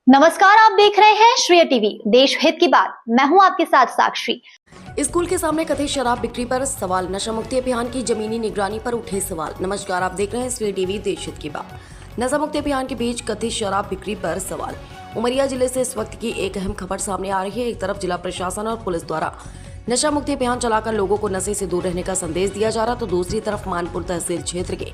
नमस्कार, आप देख रहे हैं श्रेय टीवी, देश हित की बात। मैं हूं आपके साथ साक्षी। स्कूल के सामने कथित शराब बिक्री पर सवाल, नशा मुक्ति अभियान की जमीनी निगरानी पर उठे सवाल। नमस्कार, आप देख रहे हैं श्रेय टीवी, देश हित की बात। नशा मुक्ति अभियान के बीच कथित शराब बिक्री पर सवाल। उमरिया जिले से इस वक्त की एक अहम खबर सामने आ रही है। एक तरफ जिला प्रशासन और पुलिस द्वारा नशा मुक्ति अभियान चलाकर लोगों को नशे से दूर रहने का संदेश दिया जा रहा, तो दूसरी तरफ मानपुर तहसील क्षेत्र के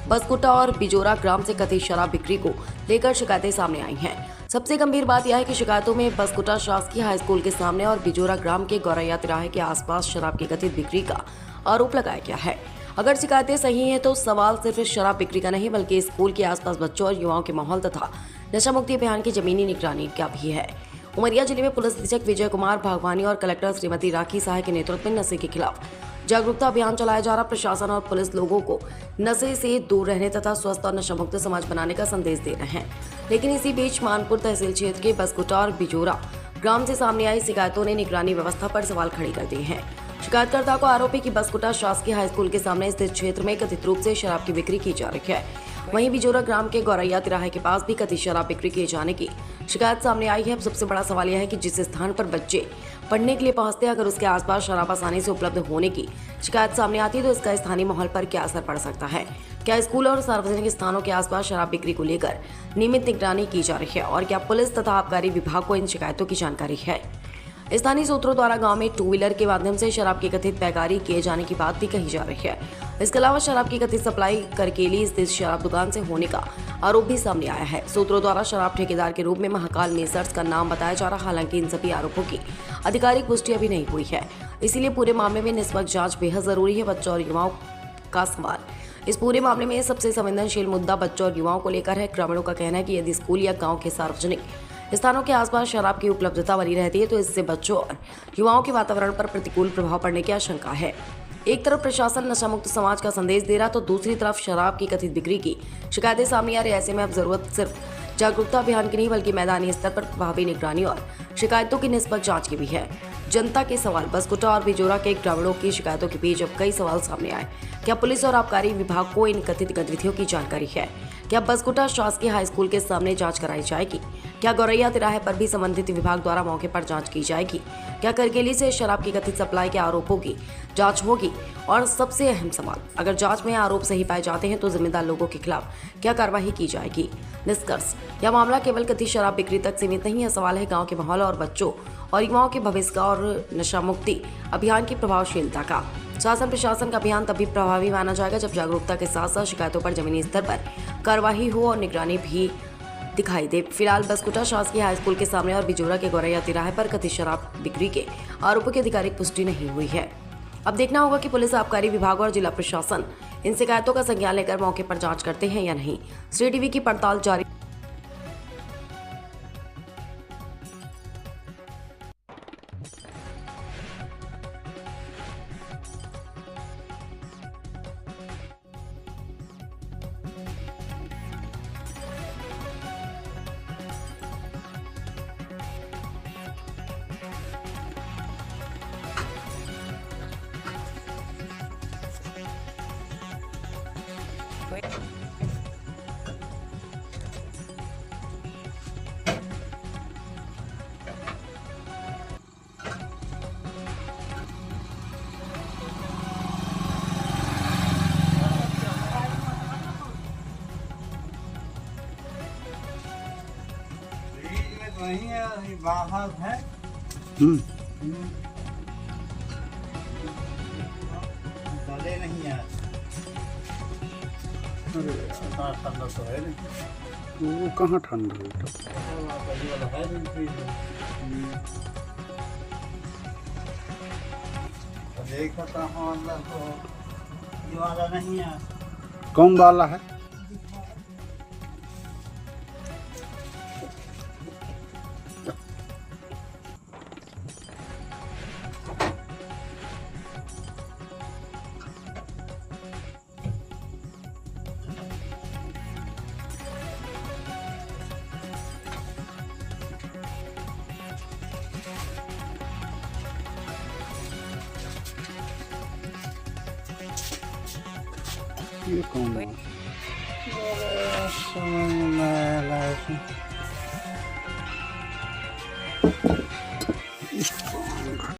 बसकुटा और बिजोरा ग्राम से कथित शराब बिक्री को लेकर शिकायतें सामने आई हैं। सबसे गंभीर बात यह है कि शिकायतों में बसकुटा शासकीय हाई स्कूल के सामने और बिजोरा ग्राम के गौरैया तिराहे के आसपास शराब की कथित बिक्री का आरोप लगाया गया है। अगर शिकायतें सही हैं तो सवाल सिर्फ शराब बिक्री का नहीं बल्कि स्कूल के आसपास बच्चों और युवाओं के माहौल तथा नशा मुक्ति अभियान की जमीनी निगरानी का भी है। उमरिया जिले में पुलिस अधीक्षक विजय कुमार भागवानी और कलेक्टर श्रीमती राखी साहे के नेतृत्व में नशे के खिलाफ जागरूकता अभियान चलाया जा रहा। प्रशासन और पुलिस लोगों को नशे से दूर रहने तथा स्वस्थ और नशा मुक्त समाज बनाने का संदेश दे रहे हैं। लेकिन इसी बीच मानपुर तहसील क्षेत्र के बसकुटा और बिजोरा ग्राम से सामने आई शिकायतों ने निगरानी व्यवस्था पर सवाल खड़े कर दिए हैं। शिकायतकर्ता को आरोप है कि बसकुटा शासकीय हाई स्कूल के सामने स्थित क्षेत्र में कथित रूप से शराब की बिक्री की जा रही है। वहीं बिजोरा ग्राम के गौरैया तिराहे के पास भी कथित शराब बिक्री किए जाने की शिकायत सामने आई है। अब सबसे बड़ा सवाल यह है कि जिस स्थान पर बच्चे पढ़ने के लिए पहुंचते हैं, अगर उसके आसपास शराब आसानी से उपलब्ध होने की शिकायत सामने आती है तो इसका स्थानीय माहौल पर क्या असर पड़ सकता है। क्या स्कूल और सार्वजनिक स्थानों के आसपास शराब बिक्री को लेकर नियमित निगरानी की जा रही है और क्या पुलिस तथा आबकारी विभाग को इन शिकायतों की जानकारी है। स्थानीय सूत्रों द्वारा गांव में टू व्हीलर के माध्यम से शराब की कथित पैकारी किए जाने की बात भी कही जा रही है। इसके अलावा शराब की कथित सप्लाई करकेली स्थित शराब दुकान से होने का आरोप भी सामने आया है। सूत्रों द्वारा शराब ठेकेदार के रूप में महाकाल मेसर्स का नाम बताया जा रहा, हालांकि इन सभी आरोपों की आधिकारिक पुष्टि अभी नहीं हुई है। इसीलिए पूरे मामले में निष्पक्ष जांच बेहद जरूरी है। बच्चों और युवाओं का सवाल, इस पूरे मामले में सबसे संवेदनशील मुद्दा बच्चों और युवाओं को लेकर है। ग्रामीणों का कहना है कि यदि स्कूल या गाँव के सार्वजनिक स्थानों के आसपास शराब की उपलब्धता बनी रहती है तो इससे बच्चों और युवाओं के वातावरण पर प्रतिकूल प्रभाव पड़ने की आशंका है। एक तरफ प्रशासन नशा मुक्त समाज का संदेश दे रहा, तो दूसरी तरफ शराब की कथित बिक्री की शिकायतें सामने आ रही। ऐसे में अब जरूरत सिर्फ जागरूकता अभियान की नहीं बल्कि मैदानी स्तर पर प्रभावी निगरानी और शिकायतों की निष्पक्ष जांच की भी है। जनता के सवाल, बसकुटा और बिजोरा के ग्रामीणों की शिकायतों के बीच अब कई सवाल सामने आए। क्या पुलिस और आबकारी विभाग को इन कथित गतिविधियों की जानकारी है? क्या बसकुटा शासकीय हाई स्कूल के सामने जांच कराई जाएगी? क्या गौरैया तिराहे पर भी संबंधित विभाग द्वारा मौके पर जांच की जाएगी? क्या करकेली से शराब की कथित सप्लाई के आरोपों की जांच होगी? और सबसे अहम सवाल, अगर जांच में आरोप सही पाए जाते हैं तो जिम्मेदार लोगों के खिलाफ क्या कार्रवाई की जाएगी? निष्कर्ष, यह मामला केवल कथित शराब बिक्री तक सीमित नहीं है। सवाल है गाँव के माहौल और बच्चों और युवाओं के भविष्य का और नशा मुक्ति अभियान की प्रभावशीलता का। शासन प्रशासन का अभियान तभी प्रभावी माना जाएगा जब जागरूकता के साथ साथ शिकायतों पर जमीनी स्तर पर कार्रवाई हो और निगरानी भी दिखाई दे। फिलहाल बसकुटा शासकीय हाई स्कूल के सामने और बिजोरा के गौरैया तिराहे पर कथित शराब बिक्री के आरोपों की आधिकारिक पुष्टि नहीं हुई है। अब देखना होगा कि पुलिस, आबकारी विभाग और जिला प्रशासन इन शिकायतों का संज्ञान लेकर मौके पर जांच करते हैं या नहीं। श्रेय टीवी की पड़ताल जारी। वही है, अभी बाहर है। गले नहीं है। अरे ठंडा तो है नहीं। वो कहाँ ठंडा है तो? है नहीं। देखा था वाला तो ये वाला नहीं है। कौन वाला है? ये कौन है? समझ में नहीं आ रहा है। है